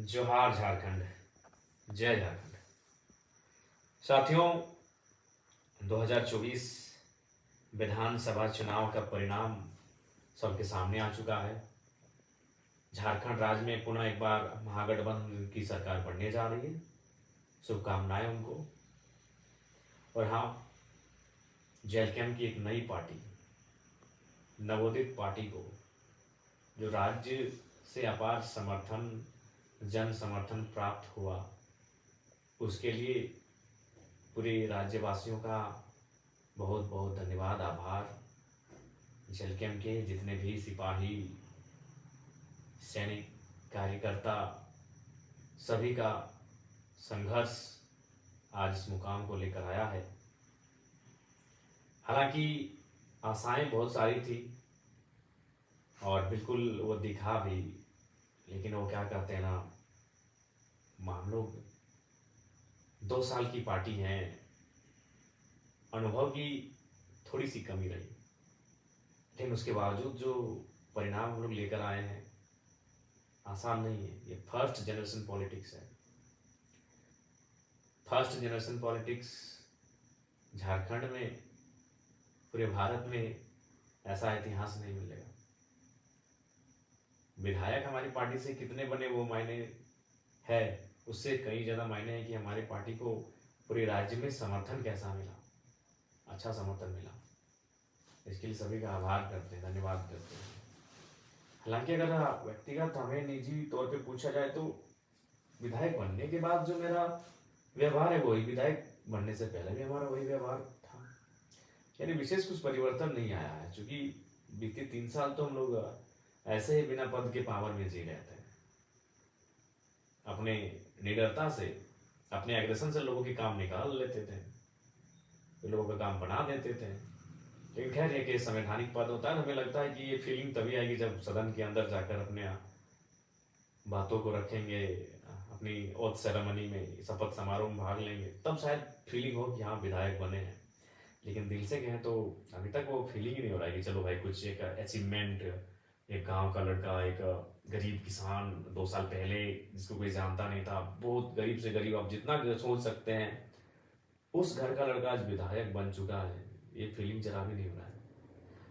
जोहार झारखंड, जय झारखंड। साथियों, 2024 विधानसभा चुनाव का परिणाम सबके सामने आ चुका है। झारखंड राज्य में पुनः एक बार महागठबंधन की सरकार बनने जा रही है। शुभकामनाएं उनको। और हाँ, जैलकैम की एक नई पार्टी, नवोदित पार्टी को, जो राज्य से अपार समर्थन, जन समर्थन प्राप्त हुआ, उसके लिए पूरे राज्यवासियों का बहुत बहुत धन्यवाद, आभार। जैलकैम के जितने भी सिपाही, सैनिक, कार्यकर्ता, सभी का संघर्ष आज इस मुकाम को लेकर आया है। हालांकि आशाएं बहुत सारी थी और बिल्कुल वो दिखा भी, लेकिन वो क्या कहते हैं ना, हम लोग 2 साल की पार्टी हैं, अनुभव की थोड़ी सी कमी रही, लेकिन उसके बावजूद जो परिणाम हम लोग लेकर आए हैं आसान नहीं है। ये फर्स्ट जनरेशन पॉलिटिक्स है। फर्स्ट जनरेशन पॉलिटिक्स झारखंड में, पूरे भारत में ऐसा इतिहास नहीं मिलेगा। विधायक हमारी पार्टी से कितने बने वो मायने है, उससे कई ज़्यादा मायने हैं कि हमारी पार्टी को पूरे राज्य में समर्थन कैसा मिला, अच्छा समर्थन मिला। इसके लिए सभी का आभार करते हैं, धन्यवाद करते हैं। हालांकि अगर व्यक्तिगत हमें निजी तौर पे पूछा जाए तो विधायक बनने के बाद जो मेरा व्यवहार है वही विधायक बनने से पहले भी हमारा वही व्यवहार था, यानी विशेष कुछ परिवर्तन नहीं आया है। क्योंकि बीते 3 साल तो हम लोग ऐसे ही बिना पद के पावर में जी रहे थे, अपने निडरता से, अपने एग्रेशन से लोगों के काम निकाल लेते थे, तो लोगों का काम बना देते थे। लेकिन खैर, ये कि संवैधानिक पद होता है, हमें लगता है कि ये फीलिंग तभी आएगी जब सदन के अंदर जाकर अपने बातों को रखेंगे, अपनी ओथ सेरेमनी में, शपथ समारोह में भाग लेंगे, तब शायद फीलिंग हो कि हाँ विधायक बने हैं। लेकिन दिल से कहें तो अभी तक वो फीलिंग ही नहीं हो रहा है कि चलो भाई कुछ एक अचीवमेंट, एक गांव का लड़का, एक गरीब किसान 2 साल पहले जिसको कोई जानता नहीं था, बहुत गरीब से गरीब, आप जितना सोच सकते हैं, उस घर का लड़का आज विधायक बन चुका है। ये फीलिंग जरा भी नहीं हो रहा है।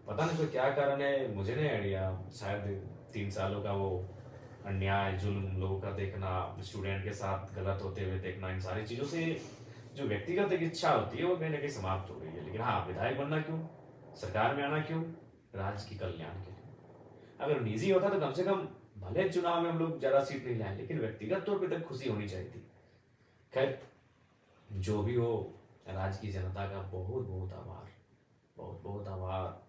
पता नहीं कोई क्या कारण है, मुझे नहीं आइडिया। शायद 3 सालों का वो अन्याय, जुल्म लोगों का देखना, स्टूडेंट के साथ गलत होते हुए देखना, इन सारी चीज़ों से जो व्यक्तिगत एक इच्छा होती है वो कहीं ना कहीं समाप्त हो गई है। लेकिन हाँ, विधायक बनना क्यों, सरकार में आना क्यों, राज्य की कल्याण के लिए। अगर निजी होता तो कम से कम, भले चुनाव में हम लोग ज़्यादा सीट नहीं लाए, लेकिन व्यक्तिगत तौर पर तक खुशी होनी चाहिए थी। खैर, जो भी हो, राज्य की जनता का बहुत बहुत आभार, बहुत बहुत आभार।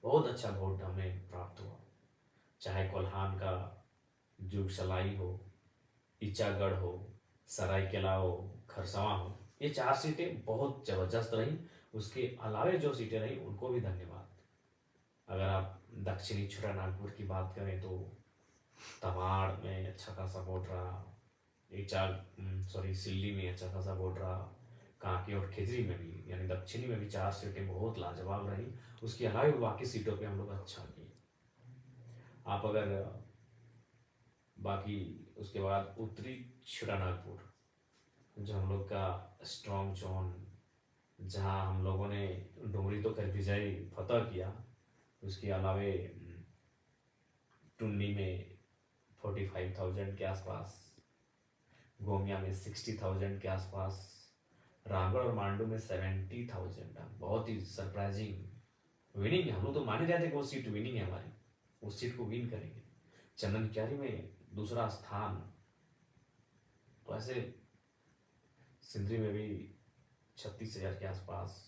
बहुत अच्छा वोट हमें प्राप्त हुआ। चाहे कोल्हान का जुगसलाई हो, इचागढ़ हो, सरायकेला हो, खरसवां हो, ये 4 सीटें बहुत जबरदस्त रही। उसके अलावे जो सीटें रही उनको भी धन्यवाद। अगर आप दक्षिणी छोटा नागपुर की बात करें तो तमाड़ में अच्छा खासा वोट रहा, सिल्ली में अच्छा खासा वोट रहा, कांके और खिजरी में भी, यानी दक्षिणी में भी 4 सीटें बहुत लाजवाब रही। उसके अलावा बाकी सीटों पे हम लोग अच्छा किए। आप अगर बाकी उसके बाद उत्तरी छोटा नागपुर, जो हम लोग का स्ट्रॉन्ग जोन, जहाँ हम लोगों ने डुमरी तो कर विजय फतह किया, उसके अलावे टुन्नी में 45,000 के आसपास, गोमिया में 60,000 के आसपास, रामगढ़ और मांडू में 70,000। बहुत ही सरप्राइजिंग विनिंग है। हम लोग तो माने जाते कि वो सीट विनिंग है हमारी, उस सीट को विन करेंगे। चंदन क्यारी में दूसरा स्थान, तो ऐसे सिंधरी में भी 36,000 के आसपास।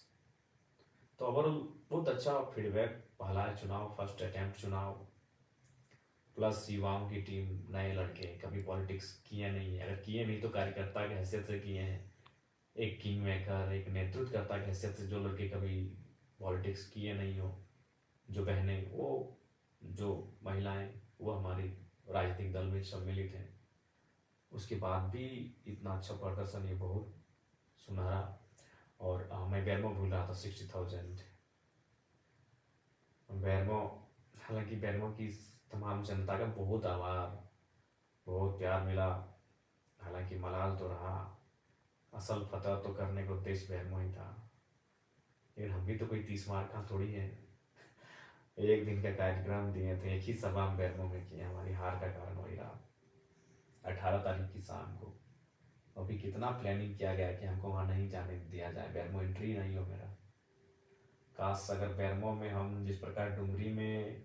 तो ओवरऑल बहुत अच्छा फीडबैक। पहला चुनाव, फर्स्ट अटेम्प्ट चुनाव, प्लस युवाओं की टीम, नए लड़के, कभी पॉलिटिक्स किए नहीं है, अगर किए नहीं तो कार्यकर्ता की हैसियत से किए हैं। एक किंग मेकर, एक नेतृत्वकर्ता की हैसियत से जो लड़के कभी पॉलिटिक्स किए नहीं हो, जो बहनें, वो जो महिलाएं, वो हमारी राजनीतिक दल में सम्मिलित हैं, उसके बाद भी इतना अच्छा प्रदर्शन, ये बहुत सुनहरा। और मैं बैरमो भूल रहा था, 60,000 बैरमो। हालांकि बैरमो की तमाम जनता का बहुत आभार, बहुत प्यार मिला। हालांकि मलाल तो रहा, असल फतह तो करने को देश बैरमो ही था। लेकिन हम भी तो कोई 30 मार का थोड़ी है। एक दिन का कार्यक्रम दिए थे, एक ही सभा हम बैरमो में किए, हमारी हार का कारण वही रहा। 18 तारीख की शाम को अभी कितना प्लानिंग किया गया कि हमको वहाँ नहीं जाने दिया जाए, बैरमो एंट्री नहीं हो मेरा। काश अगर बैरमो में हम जिस प्रकार डुमरी में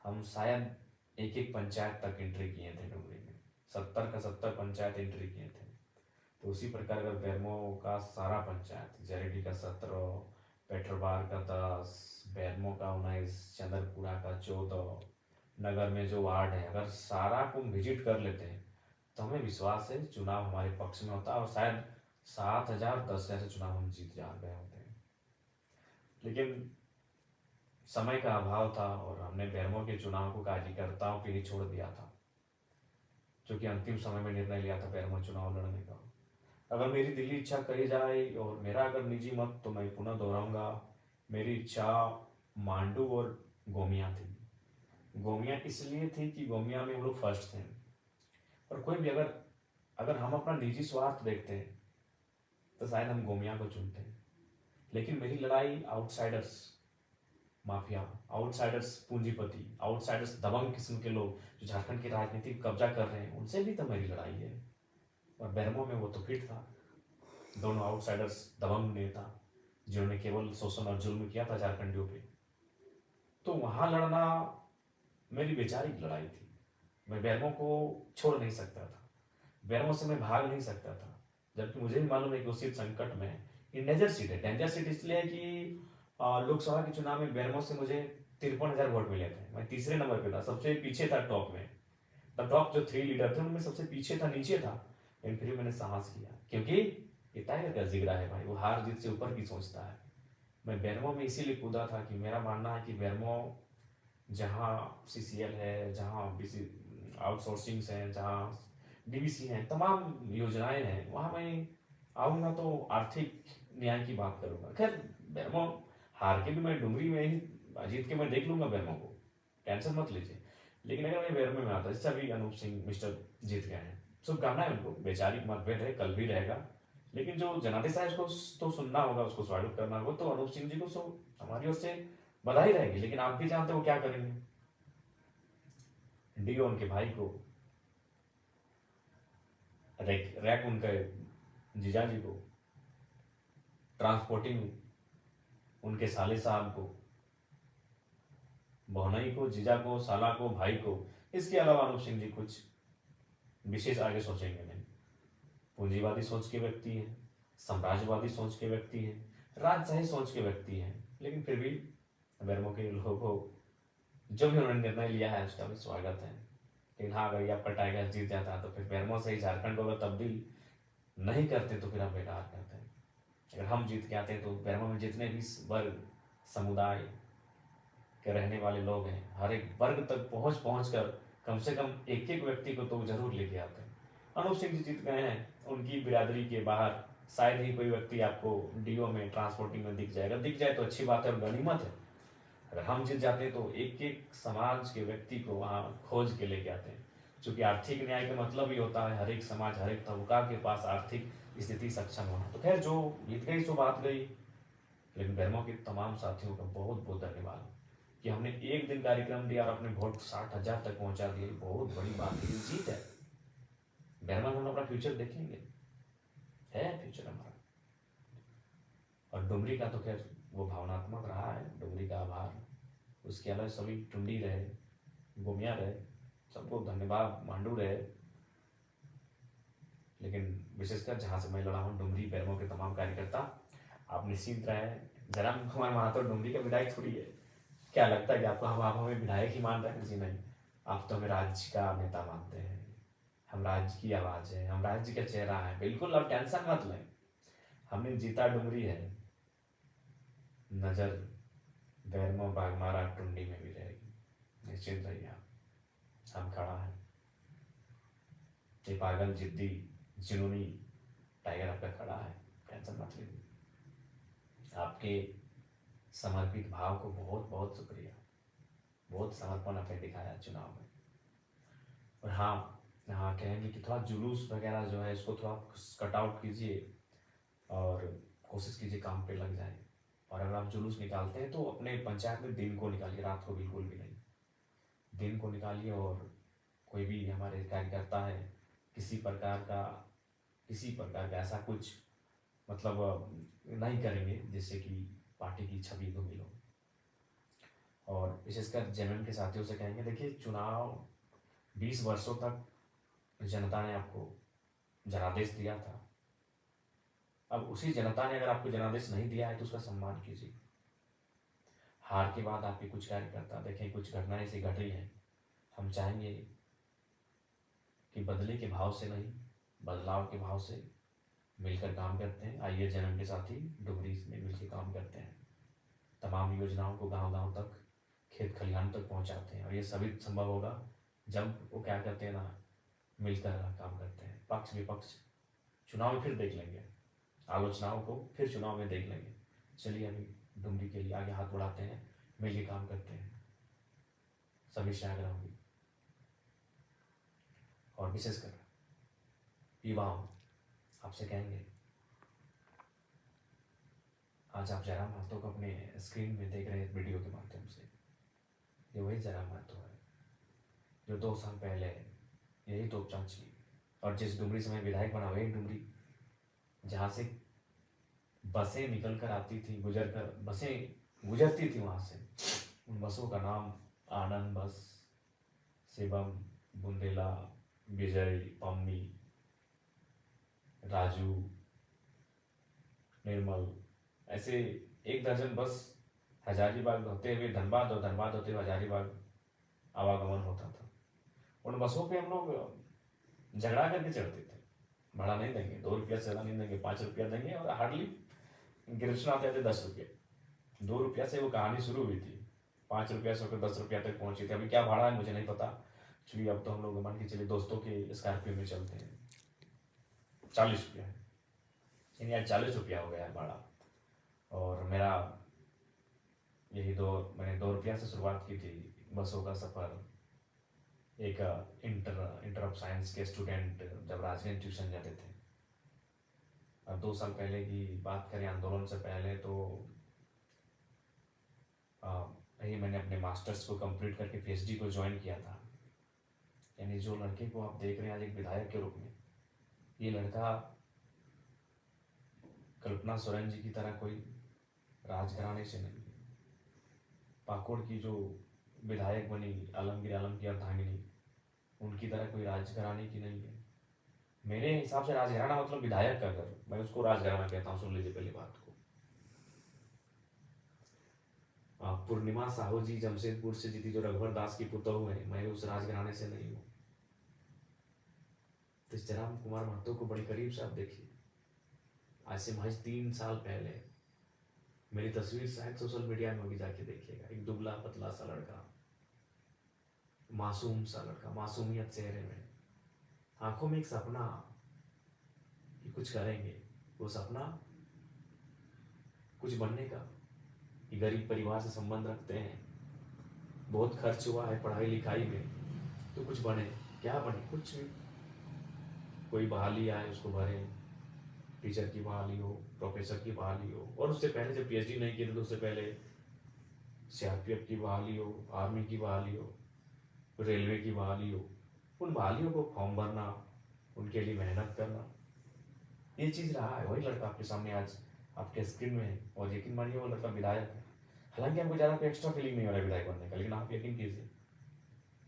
हम शायद एक एक पंचायत तक एंट्री किए थे, डुमरी में 70 का 70 पंचायत एंट्री किए थे, तो उसी प्रकार अगर बैरमो का सारा पंचायत, जरेडी का 17, पेट्रोबार का 10, बैरमो का 19, चंद्रपुरा का 14, नगर में जो वार्ड है अगर सारा को विजिट कर लेते हैं तो हमें विश्वास है चुनाव हमारे पक्ष में होता और शायद 7,000 10,000 से चुनाव हम जीत जा गए होते हैं। लेकिन समय का अभाव था और हमने बैरमो के चुनाव को कार्यकर्ताओं पे ही छोड़ दिया था, जो कि अंतिम समय में निर्णय लिया था बैरमो चुनाव लड़ने का। अगर मेरी दिली इच्छा कही जाए और मेरा अगर निजी मत, तो मैं पुनः दोहराऊंगा, मेरी इच्छा मांडू और गोमिया थी। गोमिया इसलिए थी कि गोमिया में हम लोग फर्स्ट थे, और कोई भी अगर अगर हम अपना निजी स्वार्थ देखते हैं तो शायद हम गोमिया को चुनते हैं। लेकिन मेरी लड़ाई आउटसाइडर्स, माफिया, आउटसाइडर्स पूंजीपति, आउटसाइडर्स दबंग किस्म के लोग जो झारखंड की राजनीति कब्जा कर रहे हैं, उनसे भी तो मेरी लड़ाई है। और बैरमो में वो तो फिट था, दोनों आउटसाइडर्स दबंग नेता जिन्होंने केवल शोषण और जुल्म किया था झारखंडियों पे, तो वहां लड़ना मेरी वैचारिक लड़ाई थी। मैं बैरमो को छोड़ नहीं सकता था, बैरमो से मैं भाग नहीं सकता था, जबकि मुझे भी मालूम है कि उस सीट संकट में ये डेंजर सीट है। डेंजर सीट इसलिए है कि लोकसभा के चुनाव में बैरमो से मुझे 53,000 वोट मिले थे, मैं तीसरे नंबर पे था, सबसे पीछे था टॉप में। द टॉप जो 3 लीडर थे उनमें सबसे पीछे था, नीचे था, लेकिन फिर मैंने साहस किया, क्योंकि ये टाइगर का जिगरा है भाई, वो हार जीत से ऊपर की सोचता है। मैं बैरमो में इसीलिए कूदा था कि मेरा मानना है कि बैरमो जहाँ सीसीएल है, जहाँ बीसी आउटसोर्सिंग है, जहाँ डीबीसी है, तमाम योजनाएं हैं, वहाँ मैं आऊँगा तो आर्थिक न्याय की बात करूँगा। खैर बैरमो हार के भी मैं डुमरी में ही जीत के मैं देख लूंगा बैरमो को, टेंशन मत लीजिए। लेकिन अगर मैं बैरमो में आता, जैसे अभी अनूप सिंह मिस्टर जीत गए हैं, शुभकामनाएं उनको, वैचारिक मतभेद है, कल भी रहेगा, लेकिन जो जनादेश है उसको तो सुनना होगा, उसको स्वागत करना होगा। तो अनूप सिंह जी को हमारी ओर से बधाई रहेगी, लेकिन आप भी जानते हो क्या करेंगे, डीओ उनके भाई को, रैक उनके जीजा जी को, ट्रांसपोर्टिंग उनके साले साहब को, बहुनई को, जीजा को, साला को, भाई को। इसके अलावा अनूप सिंह जी कुछ विशेष आगे सोचेंगे नहीं। पूंजीवादी सोच के व्यक्ति हैं, साम्राज्यवादी सोच के व्यक्ति हैं, राजशाही सोच के व्यक्ति हैं, लेकिन फिर भी बैरमो के लोगों को जो भी उन्होंने निर्णय लिया है उसका भी स्वागत है। लेकिन हाँ, अगर ये आपका टाइगर जीत जाता है तो फिर बैरमो से ही झारखंड को अगर तब्दील नहीं करते तो फिर आप बेकार करते हैं। अगर हम जीत के आते हैं तो बैरमो में जितने भी वर्ग समुदाय के रहने वाले लोग हैं, हर एक वर्ग तक पहुंच कर कम से कम एक एक व्यक्ति को तो जरूर लेके आते हैं। अनूप सिंह जी जीत गए हैं, उनकी बिरादरी के बाहर शायद ही कोई व्यक्ति आपको डीओ में, ट्रांसपोर्टिंग में दिख जाएगा, दिख जाए तो अच्छी बात है और गनीमत है। अगर हम जीत जाते हैं तो एक एक समाज के व्यक्ति को वहाँ खोज के लेके आते हैं, क्योंकि आर्थिक न्याय का मतलब ही होता है हर एक समाज, हर एक तबका के पास आर्थिक स्थिति सक्षम होना। तो खैर जो जीत गई सो बात गई, लेकिन बैरमो के तमाम साथियों का बहुत बहुत धन्यवाद कि हमने एक दिन कार्यक्रम दिया और अपने वोट 60,000 तक पहुंचा दिए। बहुत बड़ी बात है, ये जीत है। बैरमो में हम अपना फ्यूचर देखेंगे, है फ्यूचर हमारा। और डुमरी का तो खैर वो भावनात्मक रहा है, डुमरी का आभार। उसके अलावा सभी टुंडी रहे, गोमिया रहे, सबको धन्यवाद, मांडू रहे, लेकिन विशेषकर जहाँ से मैं लड़ा हूँ डुमरी बैरमो के तमाम कार्यकर्ता, आप निश्चिंत रहे। जन्म कुमार महातो डुमरी का विधायक थोड़ी है, क्या लगता है कि आपको हम हमें विधायक ही मान रहे हैं? जी नहीं, आप तो हमें राज्य का नेता मानते हैं, हम राज्य की आवाज है, हम राज्य का चेहरा है। बिल्कुल आप टेंशन मत लें, हमने जीता डुमरी है, नजर बैरमो, बागमारा, टुंडी में भी रहेगी, निश्चिंत रहिए आप, हम खड़ा है। ये पागल जिद्दी जुनूनी टाइगर आपका खड़ा है, टेंशन मत लीजिए। आपके समर्पित भाव को बहुत बहुत शुक्रिया, बहुत समर्पण आपने दिखाया चुनाव में। और हाँ, हाँ, कहेंगे कि थोड़ा जुलूस वगैरह जो है इसको थोड़ा कट आउट कीजिए और कोशिश कीजिए काम पे लग जाए। और अगर आप जुलूस निकालते हैं तो अपने पंचायत में दिन को निकालिए, रात को बिल्कुल भी नहीं। दिन को निकालिए और कोई भी हमारे कार्यकर्ता है किसी प्रकार का ऐसा कुछ मतलब नहीं करेंगे जिससे कि पार्टी की छवि धूमिल हो। और विशेषकर जेएमएम के साथियों से कहेंगे, देखिए चुनाव 20 वर्षों तक जनता ने आपको जनादेश दिया था। अब उसी जनता ने अगर आपको जनादेश नहीं दिया है तो उसका सम्मान कीजिए। हार के बाद आपके कुछ कार्यकर्ता देखें, कुछ घटनाएं ऐसी घट रही हैं, हम चाहेंगे कि बदले के भाव से नहीं, बदलाव के भाव से मिलकर काम करते हैं। आइए जन्म के साथ ही डुमरी में मिलकर काम करते हैं, तमाम योजनाओं को गांव-गांव तक, खेत खलिहान तक पहुंचाते हैं। और ये सभी संभव होगा जब वो क्या करते हैं ना, मिलकर काम करते हैं। पक्ष विपक्ष चुनाव में फिर देख लेंगे, आलोचनाओं को फिर चुनाव में देख लेंगे। चलिए अभी डुमरी के लिए आगे हाथ बढ़ाते हैं, मिलकर काम करते हैं। सभी से आग्रह होगी। और विशेषकर युवाओं आपसे कहेंगे, आज आप जयराम महतो को अपने स्क्रीन में देख रहे हैं वीडियो के माध्यम से। ये वही जयराम महतो है जो 2 साल पहले यही तोपचांची और जिस डुमरी से मैं विधायक बना, वही डुमरी जहाँ से बसें निकल कर आती थी, बसें गुजरती थी वहाँ से। उन बसों का नाम आनंद बस, शिवम, बुंदेला, विजय, पम्मी, राजू, निर्मल, ऐसे 1 दर्जन बस हजारीबाग होते हुए धनबाद और धनबाद होते हुए हजारीबाग आवागमन होता था। उन बसों पे हम लोग झगड़ा करके चढ़ते थे, भाड़ा नहीं देंगे, 2 रुपया से ज़्यादा नहीं देंगे, 5 रुपया देंगे। और हार्डली गिरफ्तार आते थे 10 रुपये, 2 रुपया से वो कहानी शुरू हुई थी, 5 रुपया से होकर 10 रुपया तक पहुंची थी। अभी क्या भाड़ा है मुझे नहीं पता, क्योंकि अब तो हम लोग मान के चलिए दोस्तों के स्कॉर्पियो में चलते हैं। 40 रुपया है, यानी आज 40 रुपया हो गया है भाड़ा। और मेरा मैंने 2 रुपया से शुरुआत की थी बसों का सफ़र। एक इंटर ऑफ साइंस के स्टूडेंट जब राजगंज ट्यूशन जाते थे, अब 2 साल पहले की बात करें, आंदोलन से पहले, तो यही मैंने अपने मास्टर्स को कंप्लीट करके पीएचडी को ज्वाइन किया था। यानी जो लड़के को आप देख रहे हैं आज एक विधायक के रूप में, ये लड़का कल्पना सोरेन जी की तरह कोई राजघराने से नहीं है। पाकुड़ की जो विधायक बनी आलमगीर आलम की अर्धांगिनी, उनकी तरह कोई राजघराने की नहीं है। मेरे हिसाब से राजघराना मतलब विधायक का घर, मैं उसको राजघराना कहता हूँ। सुन लीजिए पहली बात को। पूर्णिमा साहू जी जमशेदपुर से जीती, जो रघुवर दास की पुतोहू है, मैं उस राजघराने से नहीं हूँ। तो जयराम कुमार महतो को बड़ी करीब से आप देखिए। आज से महज 3 साल पहले मेरी तस्वीर शायद सोशल मीडिया में होगी, जाके देखिएगा। एक दुबला पतला सा लड़का, मासूम सा लड़का, मासूमियत चेहरे में, आंखों में एक सपना कि कुछ करेंगे। वो सपना कुछ बनने का, कि गरीब परिवार से संबंध रखते हैं, बहुत खर्च हुआ है पढ़ाई लिखाई में, तो कुछ बने। क्या बने? कुछ भी। कोई बहाली आए उसको भरे, टीचर की बहाली हो, प्रोफेसर की बहाली हो। और उससे पहले जब पीएचडी नहीं किए थे तो उससे पहले सीआरपीएफ की बहाली हो, आर्मी की बहाली हो, रेलवे की बहाली हो। उन बहालियों को फॉर्म भरना, उनके लिए मेहनत करना, ये चीज़ रहा है। वही लड़का आपके सामने आज आपके स्क्रीन में है। और यकीन मानिए वो लड़का विधायक है। हालांकि हमको ज़्यादा कोई एक्स्ट्रा फीलिंग नहीं हो रहा है विधायक बनने का, लेकिन आप यकीन कीजिए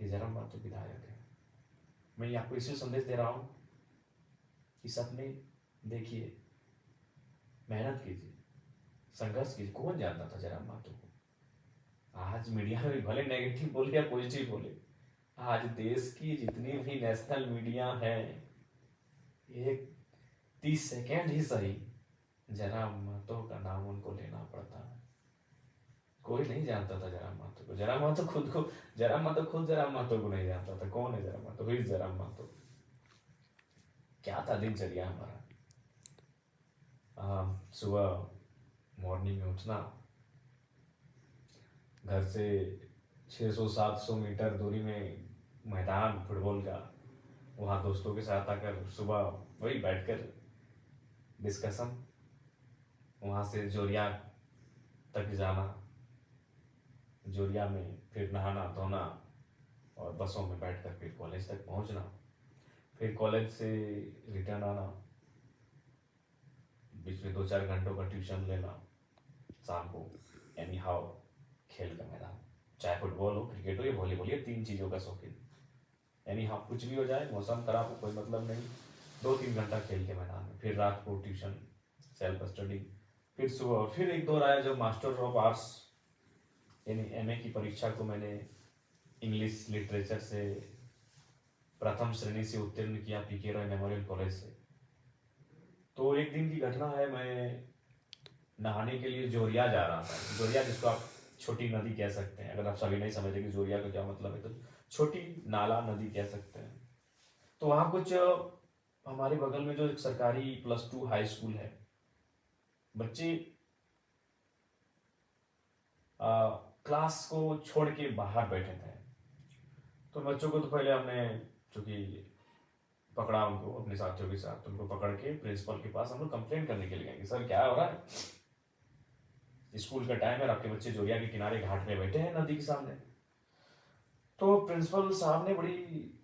ये जयराम महतो विधायक है। मैं आपको इसी संदेश दे रहा हूँ कि सपने देखिए, मेहनत कीजिए, संघर्ष कीजिए। कौन जानता था जयराम महतो को? आज मीडिया में भले नेगेटिव बोले या पॉजिटिव बोले, आज देश की जितनी भी नेशनल मीडिया है, एक 30 सेकेंड ही सही जयराम महतो का नाम उनको लेना पड़ता है। कोई नहीं जानता था जयराम महतो को। जयराम महतो खुद जयराम महतो को नहीं जानता था। कौन है जयराम महतो? हुई जयराम महतो। क्या था दिनचर्या हमारा? सुबह मॉर्निंग में उठना, घर से 600-700 मीटर दूरी में मैदान फुटबॉल का, वहाँ दोस्तों के साथ आकर सुबह वही बैठकर डिस्कशन, वहाँ से जोरिया तक जाना, जोरिया में फिर नहाना धोना और बसों में बैठकर फिर कॉलेज तक पहुँचना, फिर कॉलेज से रिटर्न आना, बीच में 2-4 घंटों का ट्यूशन लेना, शाम को एनी हाउ खेल का मैदान, चाहे फुटबॉल हो, क्रिकेट हो या वॉलीबॉल, ये 3 चीज़ों का शौकीन। एनी हाउ कुछ भी हो जाए, मौसम खराब हो कोई मतलब नहीं, 2-3 घंटा खेल के मैदान में, फिर रात को ट्यूशन, सेल्फ स्टडी, फिर सुबह फिर एक दौर आया जब मास्टर ऑफ आर्ट्स यानी एमए की परीक्षा को मैंने इंग्लिश लिटरेचर से प्रथम श्रेणी से उत्तीर्ण किया पीके रॉय मेमोरियल कॉलेज से। तो एक दिन की घटना है, मैं नहाने के लिए जोरिया जा रहा था। जोरिया जिसको आप छोटी नदी कह सकते हैं, अगर आप सभी नहीं समझे कि जोरिया का क्या मतलब है, तो छोटी नाला नदी कह सकते हैं। तो वहाँ कुछ हमारे बगल में जो एक सरकारी +2 हाई स्कूल है, बच्चे क्लास को छोड़ के बाहर बैठे थे। तो बच्चों को तो पहले हमने चूंकि पकड़ा उनको अपने साथियों के साथ, उनको पकड़ के प्रिंसिपल के पास हम लोग कंप्लेन करने के लिए गए कि सर क्या हो रहा है, स्कूल का टाइम है, आपके बच्चे जोरिया के किनारे घाट में बैठे हैं नदी के सामने। तो प्रिंसिपल साहब ने बड़ी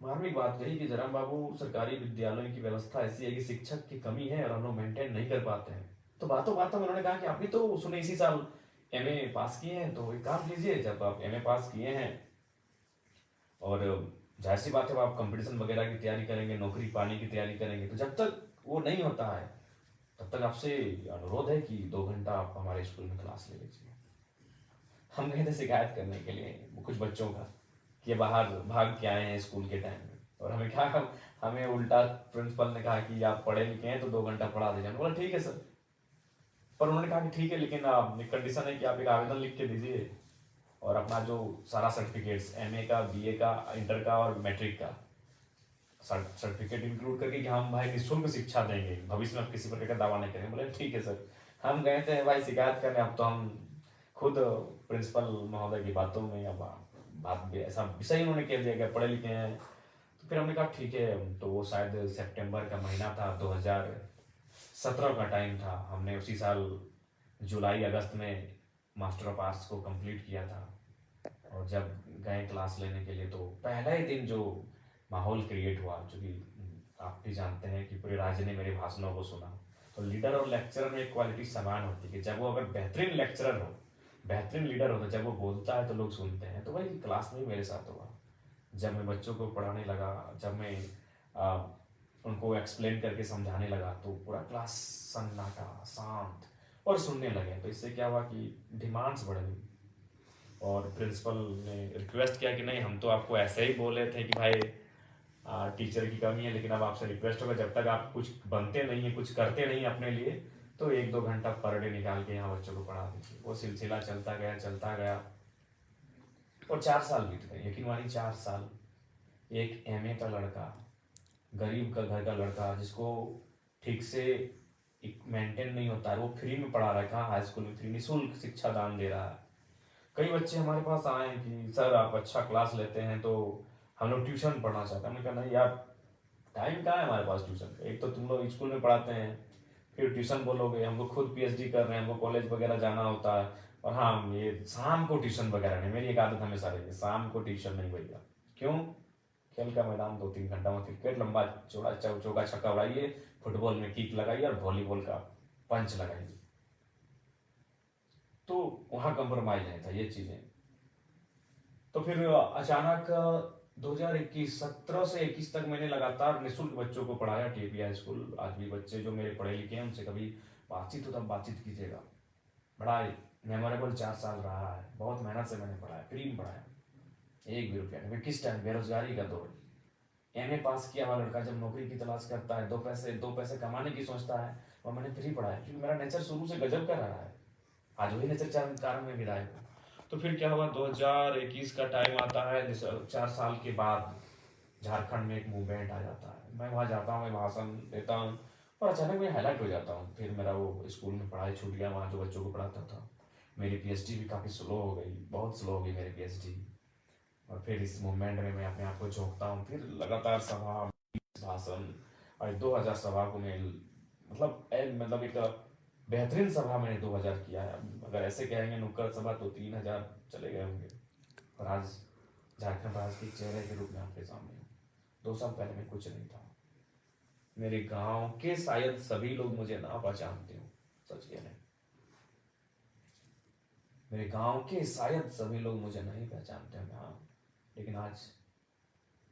मार्मिक बात कही कि जरा बाबू, सरकारी विद्यालयों की व्यवस्था ऐसी है कि शिक्षक की कमी है और हम लोग मेंटेन नहीं कर पाते हैं। तो बातों बातों में उन्होंने कहा कि आप भी तो सुने इसी साल एमए पास किए हैं, तो एक काम कीजिए, जब आप एमए पास किए हैं और जाहिर सी बात है आप कंपटीशन वगैरह की तैयारी करेंगे, नौकरी पाने की तैयारी करेंगे, तो जब तक वो नहीं होता है तब तक आपसे अनुरोध है कि 2 घंटा आप हमारे स्कूल में क्लास ले लीजिए। हम गए थे शिकायत करने के लिए कुछ बच्चों का कि ये बाहर भाग के आए हैं स्कूल के टाइम में, और हमें क्या, हमें उल्टा प्रिंसिपल ने कहा कि आप पढ़े लिखे हैं तो 2 घंटा पढ़ा दीजिए। हमने बोला ठीक है सर, पर उन्होंने कहा कि ठीक है, लेकिन आप कंडीशन है कि आप एक आवेदन लिख के दीजिए और अपना जो सारा सर्टिफिकेट्स एमए का, बीए का, इंटर का और मैट्रिक का सर्टिफिकेट इंक्लूड करके कि हम भाई निःशुल्क शिक्षा देंगे, भविष्य में आप किसी प्रकार का दावा नहीं करेंगे। बोले ठीक है सर। हम गए थे भाई शिकायत करने, अब तो हम खुद प्रिंसिपल महोदय की बातों में अब बात भी ऐसा विषय उन्होंने कह दिया कि पढ़े लिखे हैं। तो फिर हमने कहा ठीक है, तो वो शायद सितंबर का महीना था, 2017 का टाइम था। हमने उसी साल जुलाई अगस्त में मास्टर ऑफ आर्ट्स को कंप्लीट किया था। और जब गए क्लास लेने के लिए तो पहला ही दिन जो माहौल क्रिएट हुआ, जो कि आप भी जानते हैं कि पूरे राज्य ने मेरे भाषणों को सुना। तो लीडर और लेक्चरर में एक क्वालिटी समान होती है कि जब वो अगर बेहतरीन लेक्चरर हो, बेहतरीन लीडर हो, तो जब वो बोलता है तो लोग सुनते हैं। तो वही क्लास में मेरे साथ हुआ। जब मैं बच्चों को पढ़ाने लगा, जब मैं उनको एक्सप्लेन करके समझाने लगा, तो पूरा क्लास सन्नाटा, शांत और सुनने लगे। तो इससे क्या हुआ कि डिमांड्स बढ़ गई और प्रिंसिपल ने रिक्वेस्ट किया कि नहीं, हम तो आपको ऐसे ही बोले थे कि भाई टीचर की कमी है, लेकिन अब आपसे रिक्वेस्ट होगा जब तक आप कुछ बनते नहीं है, कुछ करते नहीं अपने लिए, तो 1-2 घंटा पर डे निकाल के यहाँ बच्चों को पढ़ा दीजिए। वो सिलसिला चलता गया चलता गया और 4 साल बीत गए। यकीन मानिए 4 साल। एक एमए का लड़का, गरीब का घर का लड़का, जिसको ठीक से मेंटेन नहीं होता है, वो फ्री में पढ़ा रहा है। कहाँ हाई स्कूल में फ्री, निःशुल्क शिक्षा दान दे रहा है। कई बच्चे हमारे पास आए हैं कि सर आप अच्छा क्लास लेते हैं तो हम लोग ट्यूशन पढ़ना चाहते हैं। हमने कहा नहीं यार, टाइम कहाँ है हमारे पास ट्यूशन का। एक तो तुम लोग स्कूल में पढ़ाते हैं, फिर ट्यूशन बोलोगे, हमको खुद पीएचडी कर रहे हैं, हमको कॉलेज वगैरह जाना होता है, और हाँ ये शाम को ट्यूशन वगैरह नहीं। मेरी एक आदत हमेशा रही है, शाम को ट्यूशन नहीं भैया। क्यों? खेल का मैदान 2-3 घंटा में क्रिकेट लंबा चौड़ा चौका छक्का उड़ाइए, फुटबॉल में किक लगाइए और वॉलीबॉल का पंच लगाइए। तो वहाँ कंप्रोमाइज नहीं था ये चीजें। तो फिर अचानक 2021 17 से 21 तक मैंने लगातार निःशुल्क बच्चों को पढ़ाया टीपी हाई स्कूल। आज भी बच्चे जो मेरे पढ़े लिखे हैं उनसे कभी बातचीत हो तब बातचीत कीजिएगा। बड़ा मेमोरेबल 4 साल रहा है। बहुत मेहनत से मैंने पढ़ाया, फ्री में पढ़ाया, 1 भी रुपया नहीं। किस टाइम बेरोजगारी का दौर, एमए पास किया हुआ लड़का जब नौकरी की तलाश करता है, 2 पैसे कमाने की सोचता है, और मैंने फ्री पढ़ाया क्योंकि मेरा नेचर शुरू से गजब का रहा है। आज वही नेचर कारण में विदाई हूँ। तो फिर क्या हुआ, 2021 का टाइम आता है, 4 साल के बाद झारखंड में एक मूवमेंट आ जाता है। मैं वहाँ जाता हूँ, मैं भाषण देता हूँ और अचानक मैं हाईलाइट हो जाता हूँ। फिर मेरा वो स्कूल में पढ़ाई छूट गया, वहाँ जो बच्चों को पढ़ाता था। मेरी पीएचडी भी काफ़ी स्लो हो गई, बहुत स्लो हो गई मेरी पीएचडी। और फिर इस मूवमेंट में मैं अपने आप को झोंकता हूँ, फिर लगातार सभा, भाषण, और 2000 सभा को मैं मतलब एक बेहतरीन सभा मैंने 2000 किया है। अगर ऐसे कहेंगे नुक्कड़ सभा तो 3000 चले गए होंगे। और आज झारखंड राज्य के चेहरे के रूप में आपके सामने हूँ। 2 साल पहले मैं कुछ नहीं था। मेरे गांव के शायद सभी लोग मुझे ना पहचानते हो, सच कह रहे, मेरे गांव के शायद सभी लोग मुझे नहीं पहचानते हैं। हाँ, लेकिन आज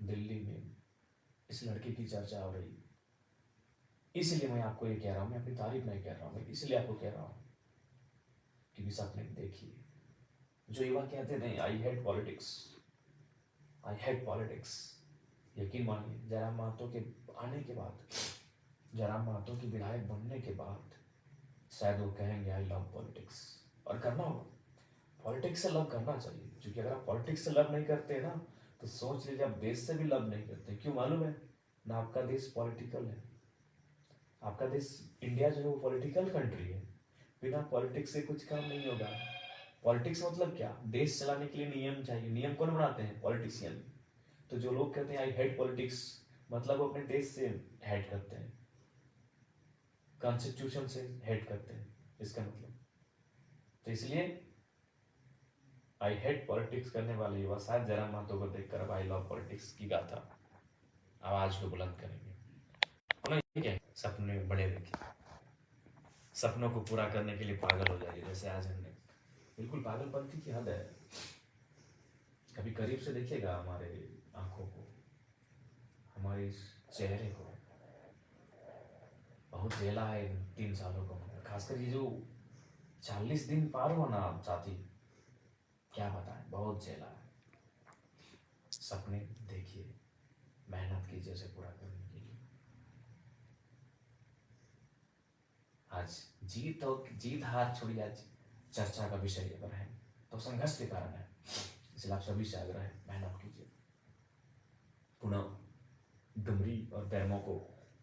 दिल्ली में इस लड़के की चर्चा हो रही, इसलिए मैं आपको ये कह रहा हूँ, मैं अपनी तारीफ नहीं कर रहा हूँ, मैं इसलिए आपको कह रहा हूँ कि भी सपने देखिए। जो युवा कहते थे I hate politics, I hate politics, यकीन मानिए जयराम महतो के आने के बाद, जयराम महतो की विधायक बनने के बाद शायद वो कहेंगे आई लव पॉलिटिक्स। और करना होगा, पॉलिटिक्स से लव करना चाहिए, क्योंकि अगर आप पॉलिटिक्स से लव नहीं करते ना तो सोच लीजिए आप देश से भी लव नहीं करते। क्यों मालूम है ना, आपका देश पॉलिटिकल है, आपका देश इंडिया जो है वो पॉलिटिकल कंट्री है। बिना पॉलिटिक्स से कुछ काम नहीं होगा। पॉलिटिक्स मतलब क्या, देश चलाने के लिए नियम चाहिए। नियम कौन बनाते हैं, पॉलिटिशियन। तो जो लोग कहते हैं आई हेट पॉलिटिक्स, मतलब वो अपने देश से हेट करते हैं, कॉन्स्टिट्यूशन से हेट करते हैं, इसका मतलब। तो इसलिए आई हेट पॉलिटिक्स करने वाले युवा शायद जयराम महतो को देखकर अब आई लव पॉलिटिक्स की गाथा आवाज को बुलंद करेंगे। ठीक है, सपने बड़े देखिए, सपनों को पूरा करने के लिए पागल हो जाइए, जैसे आज हमने। बिल्कुल पागलपंथी की हद है। कभी करीब से देखिएगा हमारे आंखों को, हमारे इस चेहरे को। बहुत झेला है इन 3 सालों को, खासकर ये जो 40 दिन पार हुआ ना साथी, क्या बताएं, बहुत झेला है। सपने देखिए, मेहनत कीजिए उसे पूरा करने के लिए। आज जीत हार छोड़िए, आज चर्चा का विषय अगर है तो संघर्ष के कारण है। इसलिए आप सभी से आग्रह है, मेहनत कीजिए। पुनः डुमरी और बैरमो को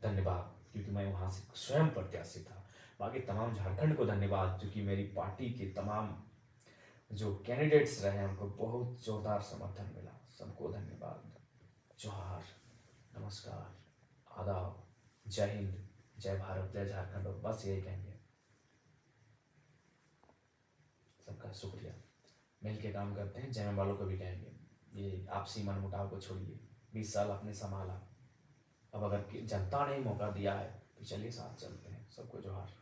धन्यवाद, क्योंकि मैं वहां से स्वयं प्रत्याशी था। बाकी तमाम झारखंड को धन्यवाद, क्योंकि मेरी पार्टी के तमाम जो कैंडिडेट्स रहे उनको बहुत जोरदार समर्थन मिला। सबको धन्यवाद। जोहार, नमस्कार, आदाब, जय हिंद, जय भारत, जय झारखंड। और बस यही कहेंगे, सबका शुक्रिया। मिल के काम करते हैं। जय वालों को भी कहेंगे, ये आपसी मनमुटाव को छोड़िए। 20 साल आपने संभाला, अब अगर जनता ने मौका दिया है तो चलिए साथ चलते हैं। सबको जोहार।